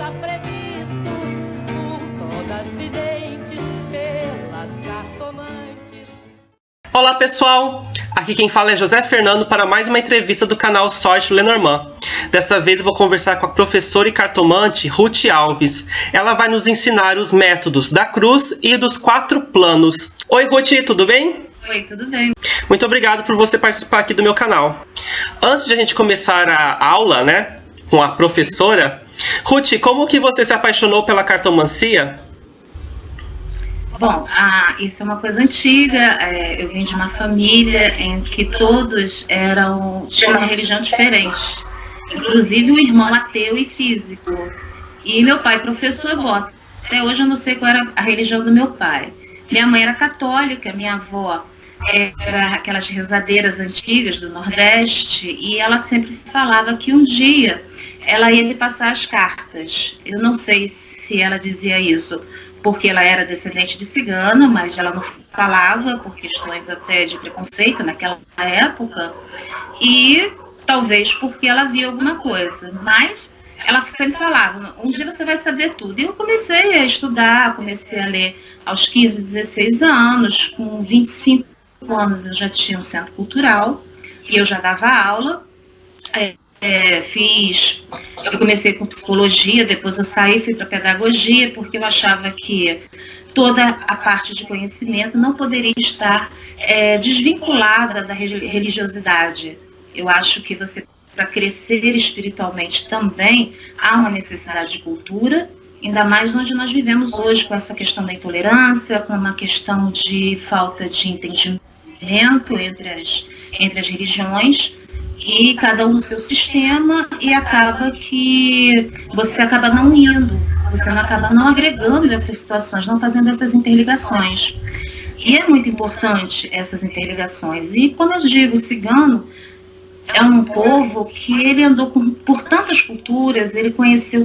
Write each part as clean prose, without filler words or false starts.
está previsto por todas videntes, pelas cartomantes. Olá pessoal, aqui quem fala é José Fernando para mais uma entrevista do canal Sorte Lenormand. Dessa vez eu vou conversar com a professora e cartomante Ruth Alves. Ela vai nos ensinar os métodos da cruz e dos 4 planos. Oi Ruth, tudo bem? Oi, tudo bem. Muito obrigado por você participar aqui do meu canal. Antes de a gente começar a aula, com a professora, Ruth, como que você se apaixonou pela cartomancia? Bom, isso é uma coisa antiga. Eu vim de uma família em que todos tinham uma religião diferente. Inclusive o irmão ateu e físico. E meu pai, professor, bota. Até hoje eu não sei qual era a religião do meu pai. Minha mãe era católica, minha avó era aquelas rezadeiras antigas do Nordeste, e ela sempre falava que um dia ela ia me passar as cartas. Eu não sei se ela dizia isso porque ela era descendente de cigano, mas ela não falava por questões até de preconceito naquela época, e talvez porque ela via alguma coisa, mas ela sempre falava, um dia você vai saber tudo. E eu comecei a estudar, comecei a ler aos 15, 16 anos, com 25 anos eu já tinha um centro cultural, e eu já dava aula. Eu comecei com psicologia, depois eu saí, fui para pedagogia, porque eu achava que toda a parte de conhecimento não poderia estar desvinculada da religiosidade. Eu acho que para crescer espiritualmente também, há uma necessidade de cultura, ainda mais onde nós vivemos hoje, com essa questão da intolerância, com uma questão de falta de entendimento entre as religiões, e cada um no seu sistema, e acaba que você acaba não indo, você acaba não agregando essas situações, não fazendo essas interligações. E é muito importante essas interligações. E quando eu digo cigano, é um povo que ele andou por tantas culturas, ele conheceu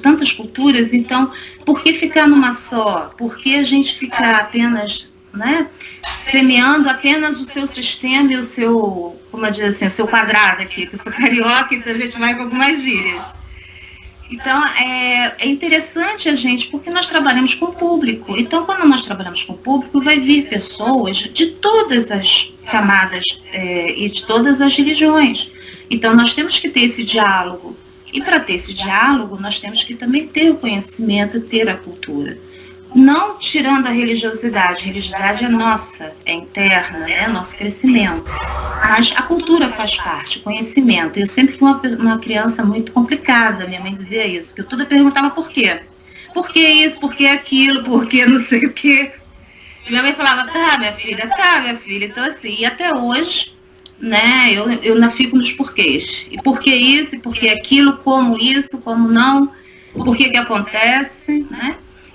tantas culturas, então por que ficar numa só? Por que a gente ficar apenas, semeando apenas o seu sistema e o seu, como eu digo assim, o seu quadrado aqui, que eu sou carioca, então a gente vai com algumas gírias. Então, é interessante a gente, porque nós trabalhamos com o público. Então, quando nós trabalhamos com o público, vai vir pessoas de todas as camadas e de todas as religiões. Então, nós temos que ter esse diálogo. E para ter esse diálogo, nós temos que também ter o conhecimento, ter a cultura. Não tirando a religiosidade. A religiosidade é nossa, é interna, é nosso crescimento. Mas a cultura faz parte, o conhecimento. Eu sempre fui uma criança muito complicada, minha mãe dizia isso, que eu toda perguntava por quê. Por que isso, por que aquilo, por que não sei o quê. E minha mãe falava, tá, minha filha. Então assim, e até hoje, eu ainda fico nos porquês. E por que isso, e por que aquilo, como isso, como não, por que acontece,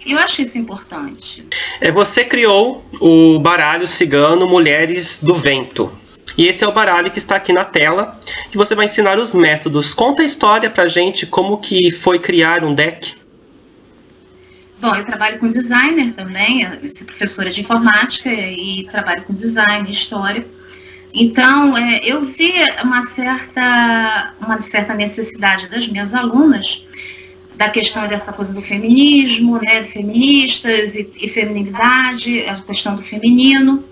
E eu acho isso importante. Você criou o baralho cigano Mulheres do Vento. E esse é o baralho que está aqui na tela, que você vai ensinar os métodos. Conta a história pra gente, como que foi criar um deck. Bom, eu trabalho com designer também, eu sou professora de informática e trabalho com design e história. Então, eu vi uma certa necessidade das minhas alunas, da questão dessa coisa do feminismo, feministas e feminilidade, a questão do feminino.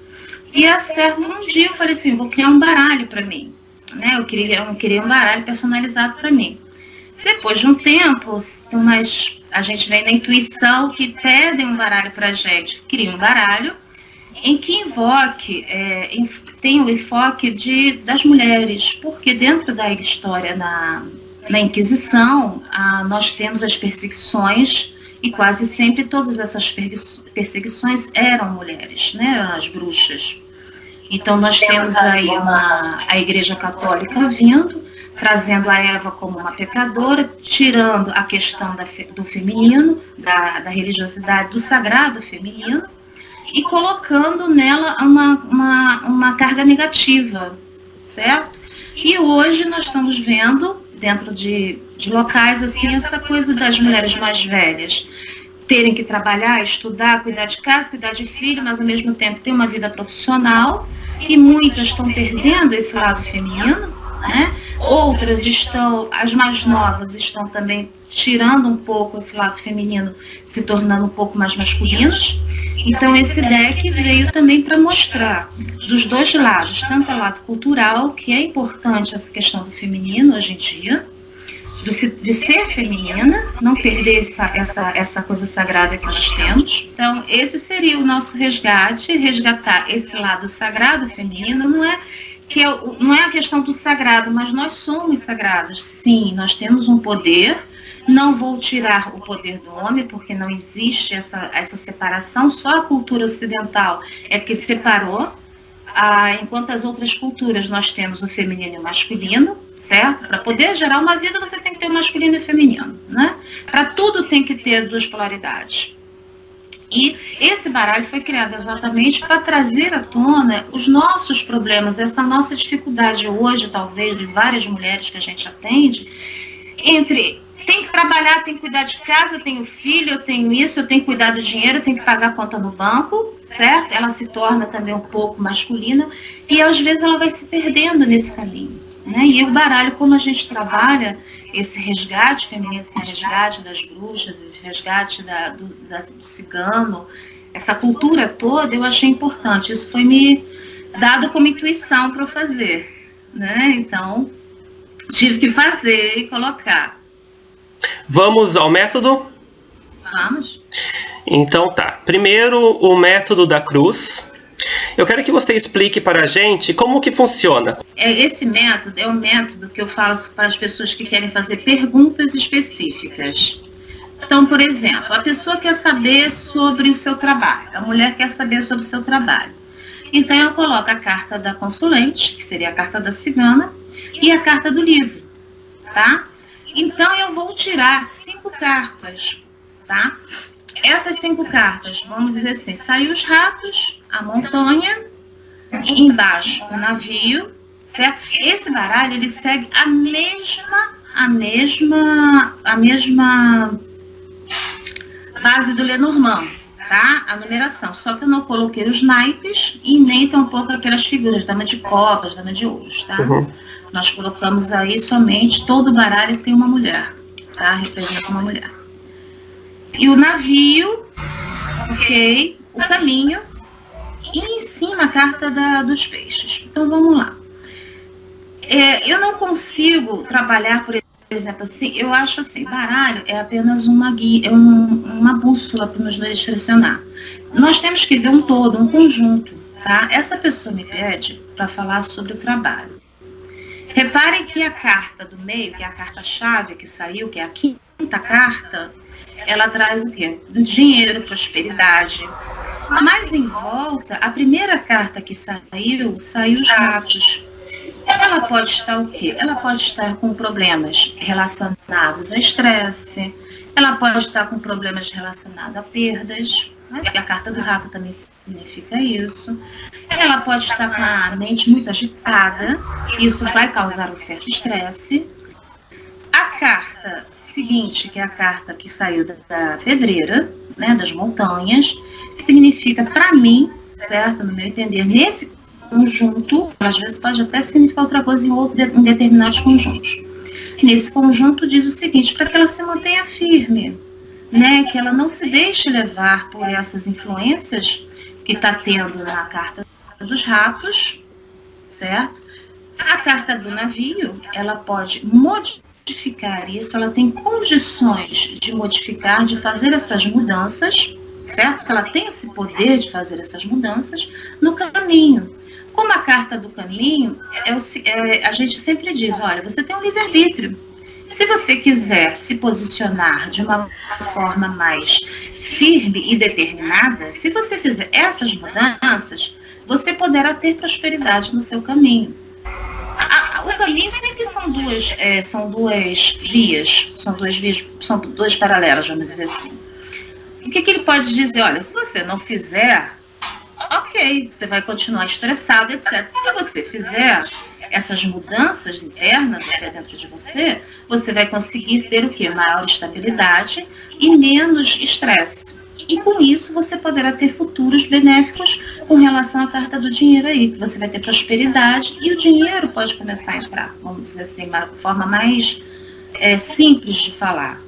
E um dia eu falei assim, vou criar um baralho para mim. Eu queria um baralho personalizado para mim. Depois de um tempo, a gente vem na intuição que pedem um baralho para a gente. Cria um baralho em que tem o enfoque das mulheres, porque dentro da história na Inquisição, nós temos as perseguições, e quase sempre todas essas perseguições eram mulheres, eram as bruxas. Então nós temos aí a Igreja Católica vindo, trazendo a Eva como uma pecadora, tirando a questão do feminino, da religiosidade, do sagrado feminino, e colocando nela uma carga negativa, certo? E hoje nós estamos vendo, dentro de locais assim, essa coisa das mulheres mais velhas terem que trabalhar, estudar, cuidar de casa, cuidar de filho, mas ao mesmo tempo ter uma vida profissional, e muitas estão perdendo esse lado feminino, né? Outras estão, as mais novas estão também tirando um pouco esse lado feminino, se tornando um pouco mais masculinos. Então esse deck veio também para mostrar dos dois lados, tanto o lado cultural, que é importante essa questão do feminino hoje em dia, de ser feminina, não perder essa coisa sagrada que nós temos. Então esse seria o nosso resgate, resgatar esse lado sagrado feminino. Não é a questão do sagrado, mas nós somos sagrados. Sim, nós temos um poder. Não vou tirar o poder do homem, porque não existe essa separação. Só a cultura ocidental é que separou. Enquanto as outras culturas nós temos o feminino e o masculino, certo? Para poder gerar uma vida, você tem que ter o masculino e o feminino, né? Para tudo tem que ter duas polaridades. E esse baralho foi criado exatamente para trazer à tona os nossos problemas, essa nossa dificuldade hoje, talvez, de várias mulheres que a gente atende, entre tem que trabalhar, tem que cuidar de casa, eu tenho filho, eu tenho isso, eu tenho que cuidar do dinheiro, eu tenho que pagar a conta no banco, certo? Ela se torna também um pouco masculina e às vezes ela vai se perdendo nesse caminho, né? E o baralho, como a gente trabalha esse resgate feminino, esse resgate das bruxas, esse resgate do cigano, essa cultura toda, eu achei importante. Isso foi me dado como intuição para eu fazer, né? Então, tive que fazer e colocar. Vamos ao método? Vamos. Então tá. Primeiro, o método da cruz. Eu quero que você explique para a gente como que funciona. Esse método é um método que eu faço para as pessoas que querem fazer perguntas específicas. Então, por exemplo, a pessoa quer saber sobre o seu trabalho, a mulher quer saber sobre o seu trabalho. Então, eu coloco a carta da consulente, que seria a carta da cigana, e a carta do livro, tá? Então, eu vou tirar 5 cartas, tá? Essas 5 cartas, vamos dizer assim, saiu os ratos, a montanha, embaixo o navio, certo? Esse baralho, ele segue a mesma base do Lenormand, tá? A numeração, só que eu não coloquei os naipes e nem tampouco aquelas figuras, dama de copas, dama de ouros, tá? Uhum. Nós colocamos aí somente, todo baralho tem uma mulher, tá? Representa uma mulher. E o navio, ok, o caminho, e em cima a carta dos peixes. Então vamos lá. Eu não consigo trabalhar, por exemplo, assim, eu acho assim, baralho é apenas uma guia, uma bússola para nos direcionar. Nós temos que ver um todo, um conjunto, tá? Essa pessoa me pede para falar sobre o trabalho. Reparem que a carta do meio, que é a carta-chave que saiu, que é a quinta carta, ela traz o quê? Do dinheiro, prosperidade. Mas em volta, a primeira carta que saiu os ratos. Ela pode estar o quê? Ela pode estar com problemas relacionados a estresse, ela pode estar com problemas relacionados a perdas, mas a carta do rato também significa isso. Ela pode estar com a mente muito agitada, isso vai causar um certo estresse. A carta seguinte, que é a carta que saiu da pedreira, né, das montanhas, significa para mim, certo, no meu entender, nesse conjunto, às vezes pode até significar outra coisa em determinados conjuntos. Nesse conjunto diz o seguinte, para que ela se mantenha firme, né, que ela não se deixe levar por essas influências que está tendo na carta dos ratos, certo? A carta do navio, ela pode modificar isso, ela tem condições de modificar, de fazer essas mudanças, certo? Ela tem esse poder de fazer essas mudanças no caminho. Como a carta do caminho, a gente sempre diz, olha, você tem um livre-arbítrio. Se você quiser se posicionar de uma forma mais firme e determinada, se você fizer essas mudanças, você poderá ter prosperidade no seu caminho. O caminho sempre são duas vias, são duas paralelas, vamos dizer assim. O que ele pode dizer? Olha, se você não fizer, ok, você vai continuar estressado, etc. Se você fizer essas mudanças internas até dentro de você, você vai conseguir ter o quê? Maior estabilidade e menos estresse. E com isso você poderá ter futuros benéficos com relação à carta do dinheiro aí, que você vai ter prosperidade e o dinheiro pode começar a entrar, vamos dizer assim, uma forma mais simples de falar.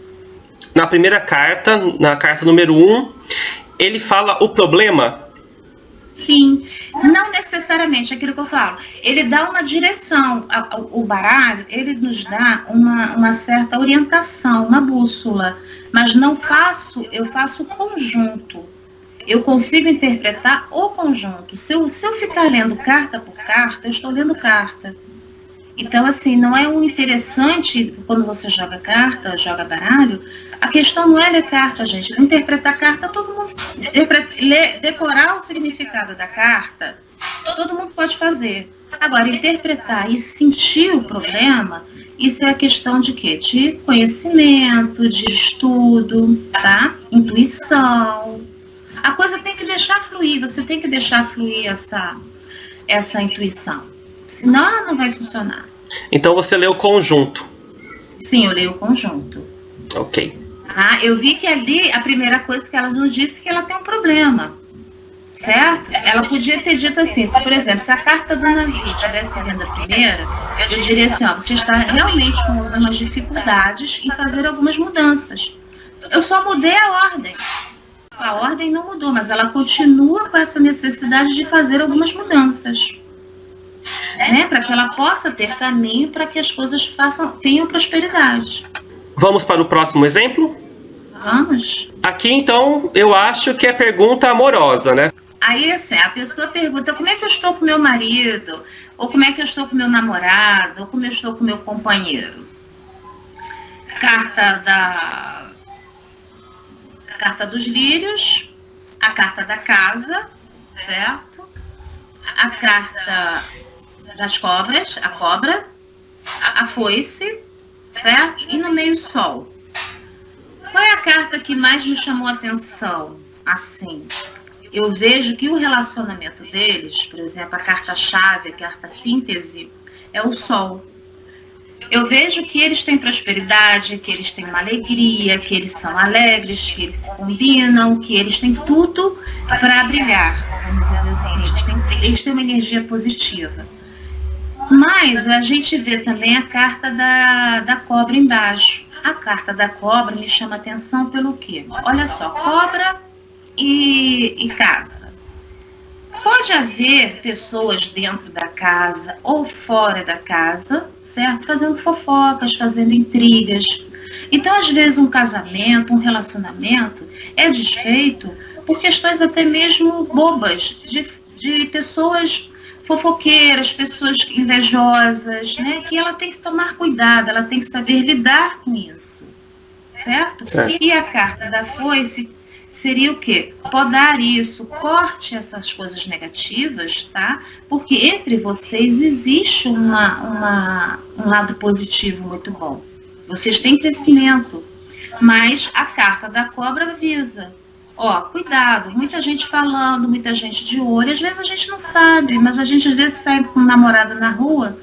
Na primeira carta, na carta número 1, ele fala o problema? Sim, não necessariamente aquilo que eu falo. Ele dá uma direção. O baralho, ele nos dá uma certa orientação, uma bússola. Mas eu faço o conjunto. Eu consigo interpretar o conjunto. Se eu ficar lendo carta por carta, eu estou lendo carta. Então, assim, não é um interessante quando você joga carta, joga baralho. A questão não é ler carta, gente. Interpretar carta, todo mundo... Decorar o significado da carta, todo mundo pode fazer. Agora, interpretar e sentir o problema, isso é a questão de quê? De conhecimento, de estudo, tá? Intuição. A coisa tem que deixar fluir, você tem que deixar fluir essa intuição. Senão ela não vai funcionar. Então você lê o conjunto. Sim, eu leio o conjunto. Ok. Eu vi que ali, a primeira coisa que ela nos disse, que ela tem um problema. Certo? Ela podia ter dito assim, se, por exemplo, se a carta do navio estivesse vindo a primeira, eu diria assim, você está realmente com algumas dificuldades em fazer algumas mudanças. Eu só mudei a ordem. A ordem não mudou, mas ela continua com essa necessidade de fazer algumas mudanças. Para que ela possa ter caminho para que as coisas tenham prosperidade. Vamos para o próximo exemplo? Vamos. Aqui, então, eu acho que é pergunta amorosa, né? Aí, assim, a pessoa pergunta como é que eu estou com meu marido, ou como é que eu estou com meu namorado, ou como eu estou com meu companheiro. Carta dos lírios, a carta da casa, certo? A carta das cobras, a cobra, a foice, certo? E no meio o sol. Qual é a carta que mais me chamou a atenção? Assim, eu vejo que o relacionamento deles, por exemplo, a carta-chave, a carta-síntese, é o sol. Eu vejo que eles têm prosperidade, que eles têm uma alegria, que eles são alegres, que eles se combinam, que eles têm tudo para brilhar. Vamos dizer assim, eles têm uma energia positiva. Mas a gente vê também a carta da cobra embaixo. A carta da cobra me chama a atenção pelo quê? Olha só, cobra e casa. Pode haver pessoas dentro da casa ou fora da casa, certo? Fazendo fofocas, fazendo intrigas. Então, às vezes, um casamento, um relacionamento é desfeito por questões até mesmo bobas, de pessoas fofoqueiras, pessoas invejosas, né? Que ela tem que tomar cuidado, ela tem que saber lidar com isso, certo? E a carta da foice seria o quê? Podar isso, corte essas coisas negativas, tá? Porque entre vocês existe um lado positivo muito bom. Vocês têm crescimento, mas a carta da cobra avisa. Cuidado, muita gente falando, muita gente de olho, às vezes a gente não sabe, mas a gente às vezes sai com um namorado na rua,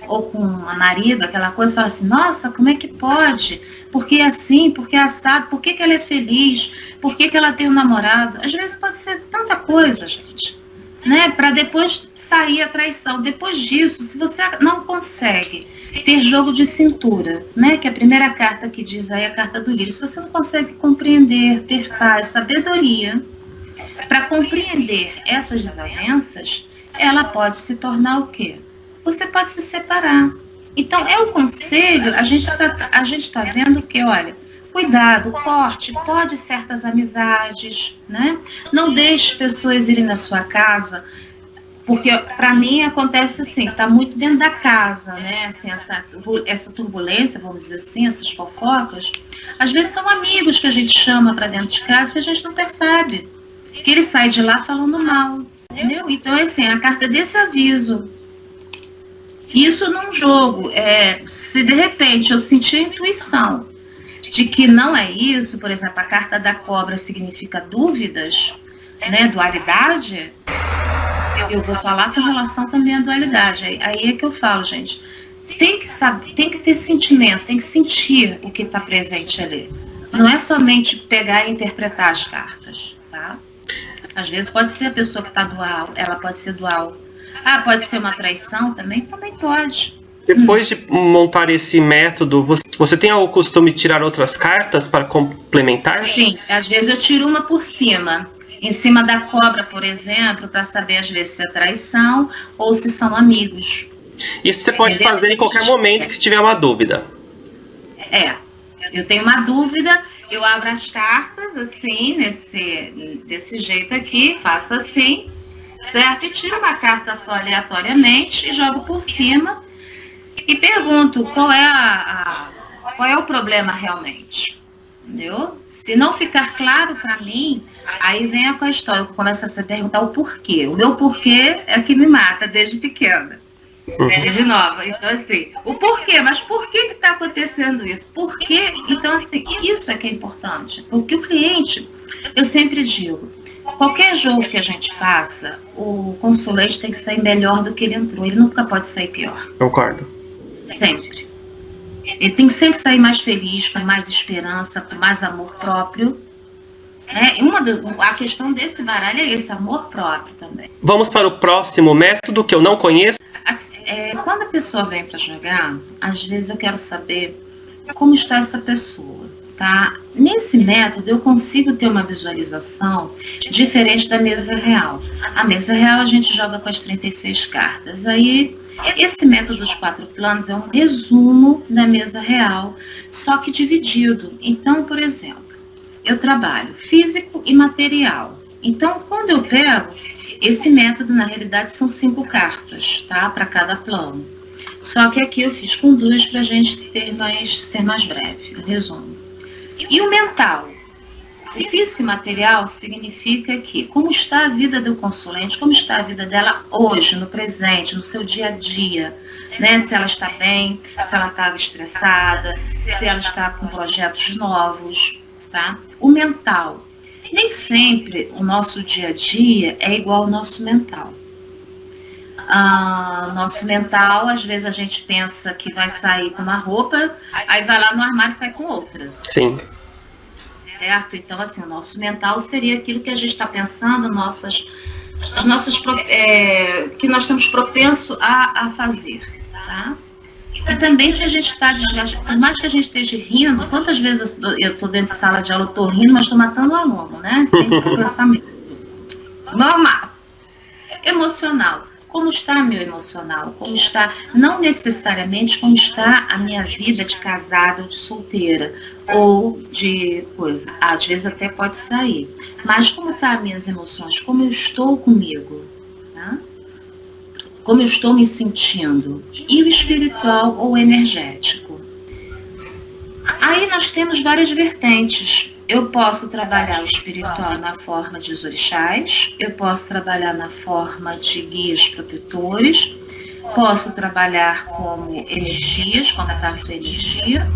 ou com uma marido, aquela coisa, fala assim, nossa, como é que pode? Por que assim? Por que assado? Por que ela é feliz? Por que ela tem um namorado? Às vezes pode ser tanta coisa, gente, né? Para depois sair a traição. Depois disso, se você não consegue ter jogo de cintura, né? Que é a primeira carta que diz aí, a carta do lírio. Se você não consegue compreender, ter paz, sabedoria, para compreender essas desavenças, ela pode se tornar o quê? Você pode se separar. Então, é o conselho, a gente está vendo que, olha, cuidado, corte, pode certas amizades, né? Não deixe pessoas irem na sua casa, porque para mim acontece assim, está muito dentro da casa, né? Assim, essa turbulência, vamos dizer assim, essas fofocas, às vezes são amigos que a gente chama para dentro de casa que a gente não percebe, que ele sai de lá falando mal, entendeu? Então, assim, a carta desse aviso. Isso num jogo, se de repente eu sentir a intuição de que não é isso, por exemplo, a carta da cobra significa dúvidas, né, dualidade, eu vou falar com relação também à dualidade. Aí é que eu falo, gente, tem que saber, tem que ter sentimento, tem que sentir o que está presente ali. Não é somente pegar e interpretar as cartas, tá? Às vezes pode ser a pessoa que está dual, ela pode ser dual. Ah, pode ser uma traição também? Também pode. Depois de montar esse método, você tem o costume de tirar outras cartas para complementar? Sim, às vezes eu tiro uma por cima. Em cima da cobra, por exemplo, para saber às vezes se é traição ou se são amigos. Isso você pode fazer em qualquer momento que se tiver uma dúvida. Eu tenho uma dúvida, eu abro as cartas assim, desse jeito aqui, faço assim, certo? E tiro uma carta só aleatoriamente e jogo por cima e pergunto qual é o problema realmente, entendeu? Se não ficar claro para mim, aí vem a história, eu começo a se perguntar o porquê. O meu porquê é o que me mata desde pequena, desde nova. Então, assim, o porquê, mas por que está acontecendo isso? Por quê? Então, assim, isso é que é importante. Porque o cliente, eu sempre digo, qualquer jogo que a gente faça, o consulente tem que sair melhor do que ele entrou. Ele nunca pode sair pior. Concordo. Sempre. Ele tem que sempre sair mais feliz, com mais esperança, com mais amor próprio. A questão desse baralho é esse, amor próprio também. Vamos para o próximo método que eu não conheço. Quando a pessoa vem para jogar, às vezes eu quero saber como está essa pessoa, tá? Nesse método eu consigo ter uma visualização diferente da mesa real. A mesa real a gente joga com as 36 cartas. Aí, esse método dos 4 planos é um resumo da mesa real, só que dividido. Então, por exemplo, eu trabalho físico e material. Então, quando eu pego, esse método, na realidade, são 5 cartas, tá? Para cada plano. Só que aqui eu fiz com 2 para a gente ser mais breve, o resumo. E o mental? O físico e material significa que como está a vida do consulente, como está a vida dela hoje, no presente, no seu dia a dia, né? Se ela está bem, se ela está estressada, se ela está com projetos novos, tá? O mental. Nem sempre o nosso dia a dia é igual ao nosso mental. Nosso mental, às vezes a gente pensa que vai sair com uma roupa, aí vai lá no armário e sai com outra. Sim. Certo? Então, assim, o nosso mental seria aquilo que a gente está pensando, que nós estamos propensos a fazer, tá? E também se a gente está desgastado, por mais que a gente esteja rindo, quantas vezes eu estou dentro de sala de aula, eu estou rindo, mas estou matando o aluno, né? Sem pensamento. Normal. Emocional. Como está meu emocional? Como está, não necessariamente como está a minha vida de casada ou de solteira, ou de coisa. Às vezes até pode sair. Mas como estão as minhas emoções? Como eu estou comigo? Tá? Como eu estou me sentindo? E o espiritual ou energético? Aí nós temos várias vertentes. Eu posso trabalhar o espiritual na forma de orixás, eu posso trabalhar na forma de guias protetores, posso trabalhar como energias, como está a sua energia.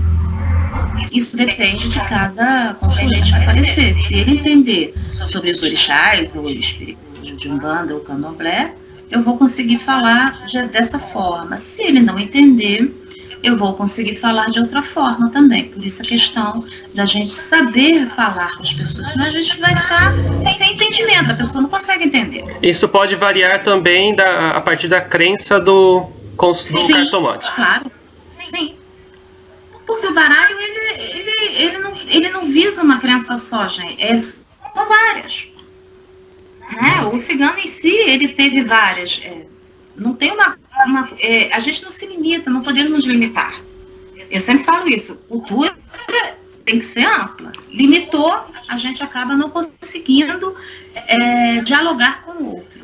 Isso depende de cada consulente que aparecer. Se ele entender sobre os orixás, ou de Umbanda ou Candomblé, eu vou conseguir falar dessa forma. Se ele não entender, eu vou conseguir falar de outra forma também. Por isso a questão da gente saber falar com as pessoas, senão a gente vai ficar sem entendimento, a pessoa não consegue entender. Isso pode variar também a partir da crença do cartomante. Claro, sim. Porque o baralho, ele não visa uma crença só, gente. São várias. Né? O cigano em si, ele teve várias. Não tem a gente não se limita, não podemos nos limitar. Eu sempre falo isso, cultura tem que ser ampla. Limitou, a gente acaba não conseguindo dialogar com o outro.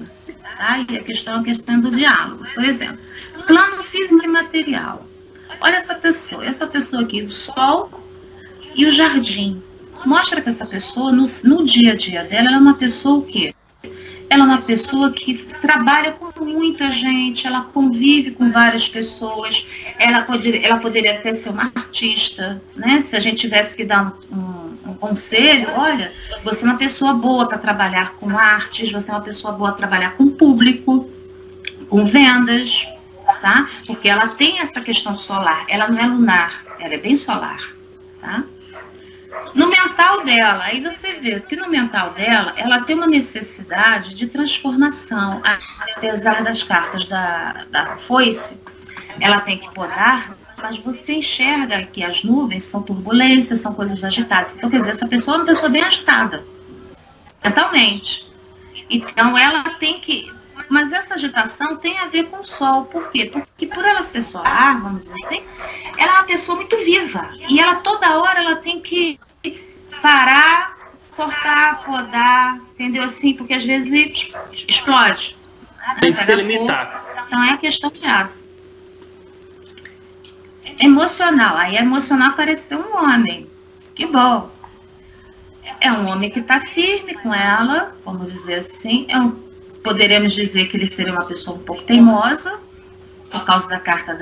Tá? E a questão do diálogo. Por exemplo, plano físico e material. Olha essa pessoa aqui, o sol e o jardim. Mostra que essa pessoa, no dia a dia dela, ela é uma pessoa o quê? Ela é uma pessoa que trabalha com muita gente, ela convive com várias pessoas, ela poderia até ser uma artista, né? Se a gente tivesse que dar um conselho, olha, você é uma pessoa boa para trabalhar com artes, você é uma pessoa boa para trabalhar com público, com vendas, tá? Porque ela tem essa questão solar, ela não é lunar, ela é bem solar, tá? No mental dela, aí você vê que no mental dela, ela tem uma necessidade de transformação, apesar das cartas da foice, ela tem que podar, mas você enxerga que as nuvens são turbulências, são coisas agitadas. Então, quer dizer, essa pessoa é uma pessoa bem agitada, mentalmente. Então, ela tem que... Mas essa agitação tem a ver com o sol. Por quê? Porque por ela ser solar, vamos dizer assim, ela é uma pessoa muito viva. E ela, toda hora, ela tem que parar, cortar, podar, entendeu? Assim, porque às vezes explode. Tem que se limitar. Então, é a questão de aço. Emocional. Aí, emocional parece ser um homem. Que bom. É um homem que está firme com ela, vamos dizer assim. Poderemos dizer que ele seria uma pessoa um pouco teimosa, por causa da carta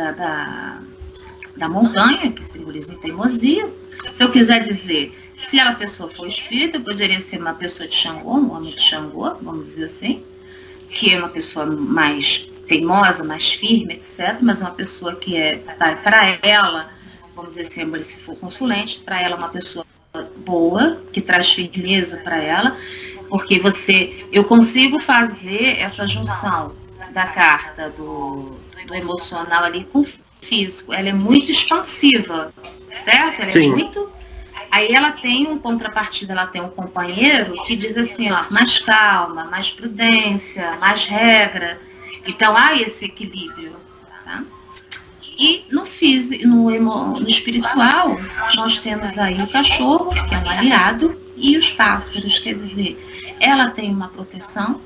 da montanha, que simboliza a teimosia. Se eu quiser dizer, se a pessoa for espírita, poderia ser uma pessoa de Xangô, um homem de Xangô, vamos dizer assim, que é uma pessoa mais teimosa, mais firme, etc., mas uma pessoa que para ela, vamos dizer assim, se for consulente, para ela é uma pessoa boa, que traz firmeza para ela, porque eu consigo fazer essa junção da carta do emocional ali com o físico. Ela é muito expansiva, certo? Ela Sim. É muito... Aí ela tem um contrapartida, ela tem um companheiro que diz assim, ó, mais calma, mais prudência, mais regra. Então há esse equilíbrio, tá? E no espiritual, nós temos aí o cachorro, que é um aliado, e os pássaros, quer dizer, ela tem uma proteção,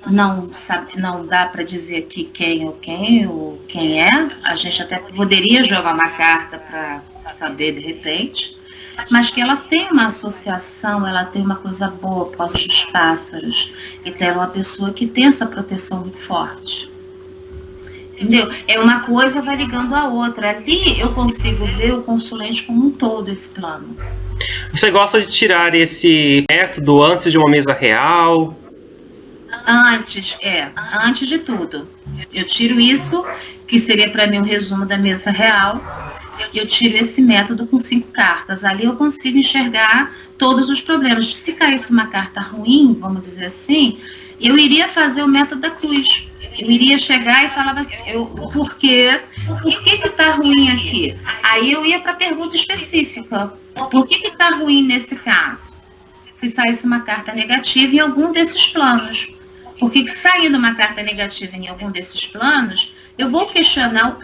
não dá para dizer aqui quem ou quem é, a gente até poderia jogar uma carta para saber de repente, mas que ela tem uma associação, ela tem uma coisa boa por causa dos pássaros, então ela é uma pessoa que tem essa proteção muito forte. Entendeu? É uma coisa vai ligando a outra. Ali eu consigo ver o consulente como um todo, esse plano. Você gosta de tirar esse método antes de uma mesa real? Antes de tudo. Eu tiro isso, que seria para mim um resumo da mesa real. Eu tiro esse método com 5 cartas. Ali eu consigo enxergar todos os problemas. Se caísse uma carta ruim, vamos dizer assim, eu iria fazer o método da cruz. Eu iria chegar e falava assim, por que está ruim aqui? Aí eu ia para a pergunta específica. Por que está ruim nesse caso? Se saísse uma carta negativa em algum desses planos. Porque saindo uma carta negativa em algum desses planos, eu vou questionar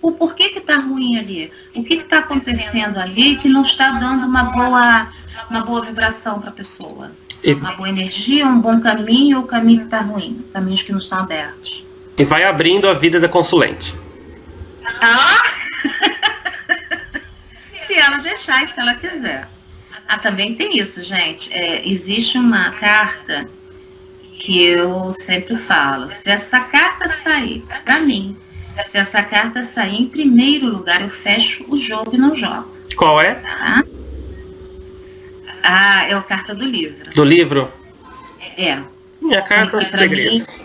o porquê que está ruim ali. O que está acontecendo ali que não está dando uma boa vibração para a pessoa. Uma boa energia, um bom caminho ou o caminho que está ruim. Caminhos que não estão abertos. E vai abrindo a vida da consulente. Se ela deixar e se ela quiser. Também tem isso, gente. Existe uma carta que eu sempre falo. Se essa carta sair, para mim, se essa carta sair em primeiro lugar, eu fecho o jogo e não jogo. Qual é? Tá? É a carta do livro. Do livro? É. Minha carta de segredos.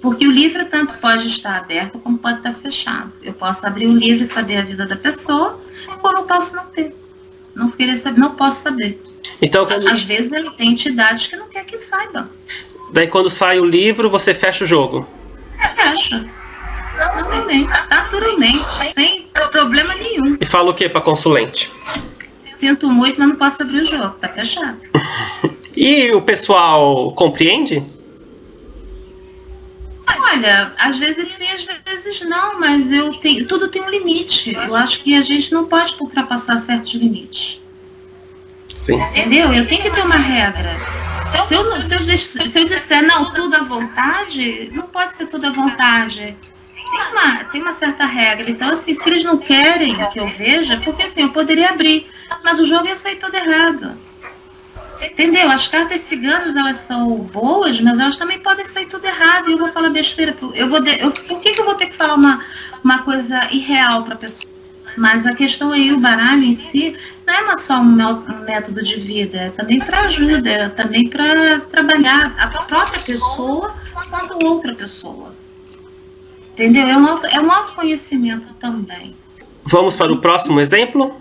Porque o livro tanto pode estar aberto como pode estar fechado. Eu posso abrir o livro e saber a vida da pessoa, como eu posso não ter. Não querer saber, não posso saber. Então, às vezes ele tem entidades que não quer que saiba. Daí quando sai o livro, você fecha o jogo? Fecha. Naturalmente, sem problema nenhum. E fala o que para consulente? Sinto muito, mas não posso abrir o jogo, tá fechado. E o pessoal compreende? Olha, às vezes sim, às vezes não, mas tudo tem um limite. Eu acho que a gente não pode ultrapassar certos limites. Sim. Entendeu? Eu tenho que ter uma regra. Se eu disser não, tudo à vontade, não pode ser tudo à vontade. Tem uma certa regra. Então, assim, se eles não querem que eu veja, porque assim, eu poderia abrir, mas o jogo ia sair todo errado. Entendeu? As cartas ciganas, elas são boas, mas elas também podem sair tudo errado. E eu vou falar besteira. Por que eu vou ter que falar uma coisa irreal para a pessoa? Mas a questão aí, o baralho em si, não é só um método de vida, é também para ajuda, é também para trabalhar a própria pessoa quanto outra pessoa. Entendeu? É um autoconhecimento também. Vamos para o próximo exemplo?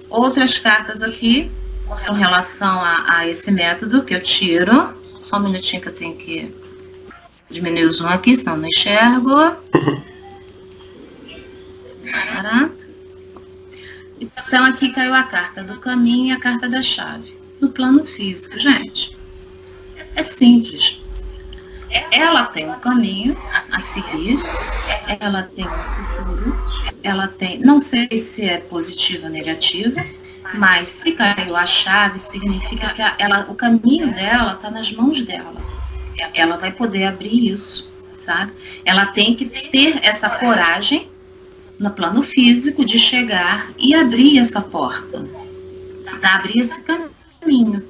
Outras cartas aqui, com relação a esse método que eu tiro. Só um minutinho que eu tenho que diminuir o zoom aqui, senão não enxergo. Barato. Então, aqui caiu a carta do caminho e a carta da chave. No plano físico, gente, é simples. Ela tem um caminho a seguir, ela tem um futuro, ela tem, não sei se é positiva ou negativa, mas se caiu a chave, significa que o caminho dela está nas mãos dela. Ela vai poder abrir isso, sabe? Ela tem que ter essa coragem no plano físico de chegar e abrir essa porta, tá? Abrir esse caminho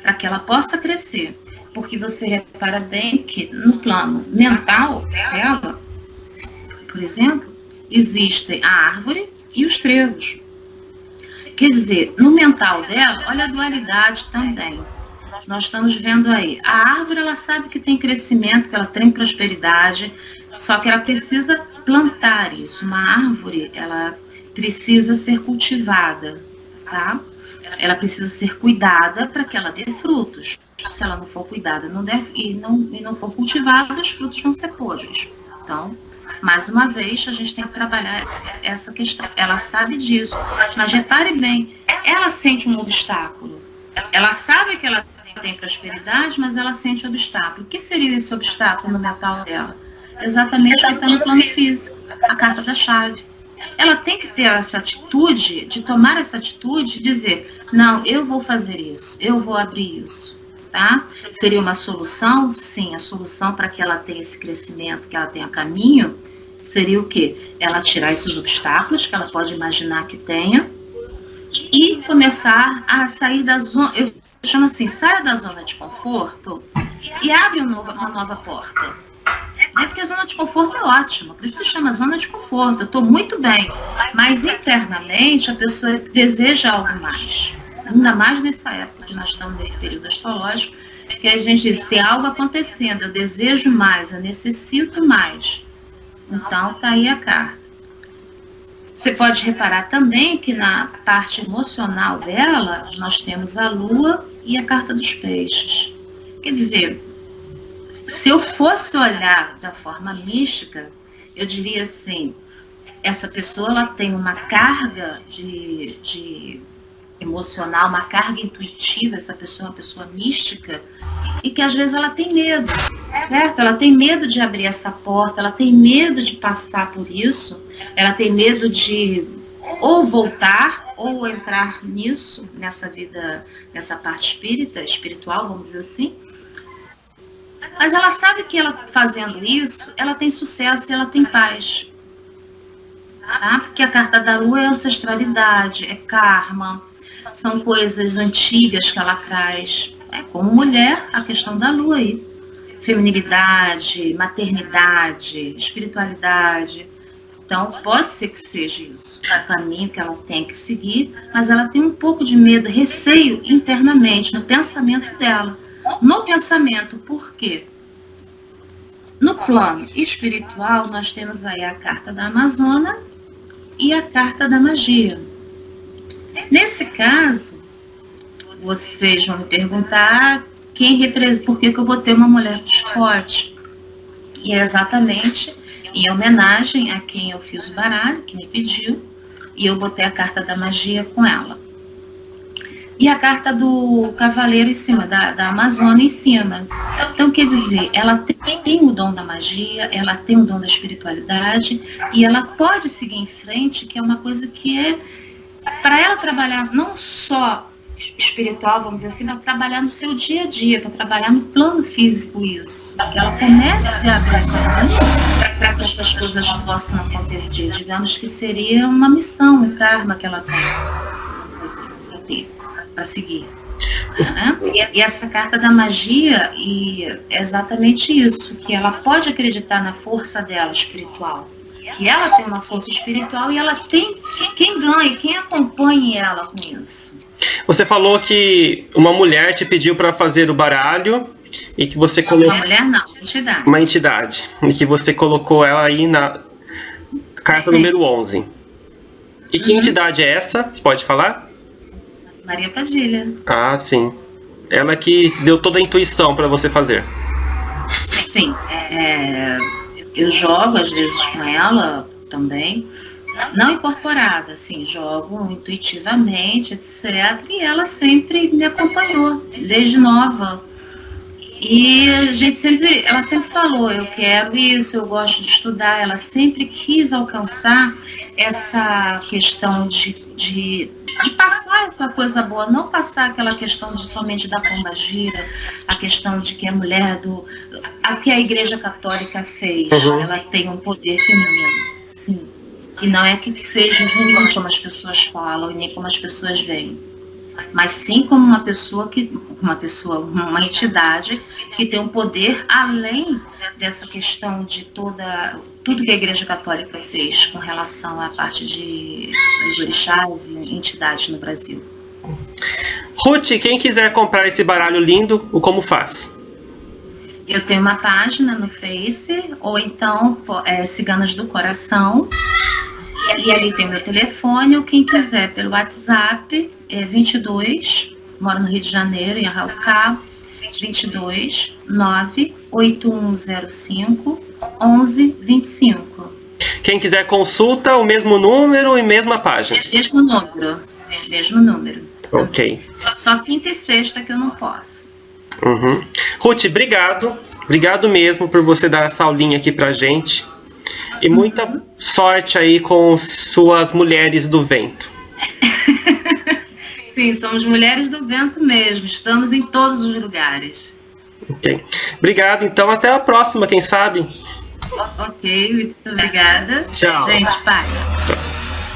para que ela possa crescer. Porque você repara bem que no plano mental dela, por exemplo, existem a árvore e os trevos. Quer dizer, no mental dela, olha a dualidade também. Nós estamos vendo aí, a árvore ela sabe que tem crescimento, que ela tem prosperidade, só que ela precisa plantar isso. Uma árvore, ela precisa ser cultivada, tá? Ela precisa ser cuidada para que ela dê frutos. Se ela não for cuidada e não for cultivada, os frutos vão ser podres. Então, mais uma vez, a gente tem que trabalhar essa questão. Ela sabe disso, mas repare bem, ela sente um obstáculo. Ela sabe que ela tem prosperidade, mas ela sente obstáculo. O que seria esse obstáculo no mental dela? Exatamente o que está no plano físico, a carta da chave. Ela tem que ter essa atitude, de tomar essa atitude, de dizer, não, eu vou fazer isso, eu vou abrir isso, tá? Seria uma solução? Sim, a solução para que ela tenha esse crescimento, que ela tenha caminho, seria o quê? Ela tirar esses obstáculos que ela pode imaginar que tenha e começar a sair da zona, eu chamo assim, saia da zona de conforto e abre uma nova porta. Porque a zona de conforto é ótima, por isso se chama zona de conforto, eu estou muito bem, mas internamente a pessoa deseja algo mais, ainda mais nessa época que nós estamos nesse período astrológico, que a gente diz, tem algo acontecendo, eu desejo mais, eu necessito mais. Então tá aí a carta. Você pode reparar também que na parte emocional dela, nós temos a lua e a carta dos peixes. Quer dizer, se eu fosse olhar da forma mística, eu diria assim, essa pessoa ela tem uma carga de emocional, uma carga intuitiva, essa pessoa é uma pessoa mística, e que às vezes ela tem medo, certo? Ela tem medo de abrir essa porta, ela tem medo de passar por isso, ela tem medo de ou voltar, ou entrar nisso, nessa vida, nessa parte espiritual, vamos dizer assim. Mas ela sabe que ela fazendo isso, ela tem sucesso e ela tem paz. Tá? Porque a carta da lua é ancestralidade, é karma, são coisas antigas que ela traz. É como mulher, a questão da lua aí. Feminilidade, maternidade, espiritualidade. Então, pode ser que seja isso, o caminho que ela tem que seguir, mas ela tem um pouco de medo, receio internamente, no pensamento dela. No pensamento, por quê? No plano espiritual, nós temos aí a carta da Amazona e a carta da magia. Nesse caso, vocês vão me perguntar quem representa, por que eu botei uma mulher do chicote? E é exatamente em homenagem a quem eu fiz o baralho, que me pediu, e eu botei a carta da magia com ela. E a carta do cavaleiro em cima, da Amazônia em cima. Então, quer dizer, ela tem o dom da magia, ela tem o dom da espiritualidade, e ela pode seguir em frente, que é uma coisa que é para ela trabalhar não só espiritual, vamos dizer assim, mas trabalhar no seu dia a dia, para trabalhar no plano físico isso. Que ela comece a abrir caminho para que essas coisas possam acontecer. Digamos que seria uma missão, um karma que ela tem para ter, para seguir. Né? E essa carta da magia é exatamente isso, que ela pode acreditar na força dela espiritual. Que ela tem uma força espiritual e ela tem quem ganha, quem acompanhe ela com isso. Você falou que uma mulher te pediu para fazer o baralho e que você colocou... Uma mulher não, entidade. Uma entidade. E que você colocou ela aí na carta número 11. E que entidade é essa? Você pode falar? Maria Padilha. Ah, sim. Ela que deu toda a intuição para você fazer. Sim, eu jogo às vezes com ela também, não incorporada, assim, jogo intuitivamente, etc. E ela sempre me acompanhou, desde nova. E ela sempre falou, eu quero isso, eu gosto de estudar. Ela sempre quis alcançar essa questão de passar essa coisa boa, não passar aquela questão somente da pombagira, a questão de que a mulher a que a Igreja Católica fez, ela tem um poder feminino, sim. E não é que seja ruim como as pessoas falam, e nem como as pessoas veem. Mas sim como uma entidade que tem um poder além dessa questão de tudo que a Igreja Católica fez com relação à parte dos orixás e entidades no Brasil. Ruth, quem quiser comprar esse baralho lindo, como faz? Eu tenho uma página no Face, ou então Ciganas do Coração, e ali tem meu telefone, ou quem quiser pelo WhatsApp, 22, moro no Rio de Janeiro, em Arraial do Cabo, 22 98105 1125. Quem quiser consulta, o mesmo número e mesma página? Mesmo número. Ok. Só quinta e sexta que eu não posso. Ruth, obrigado. Obrigado mesmo por você dar essa aulinha aqui pra gente. E muita sorte aí com suas mulheres do vento. Sim, somos mulheres do vento mesmo. Estamos em todos os lugares. Ok. Obrigado, então. Até a próxima, quem sabe? Ok, muito obrigada. Tchau. Gente, paz.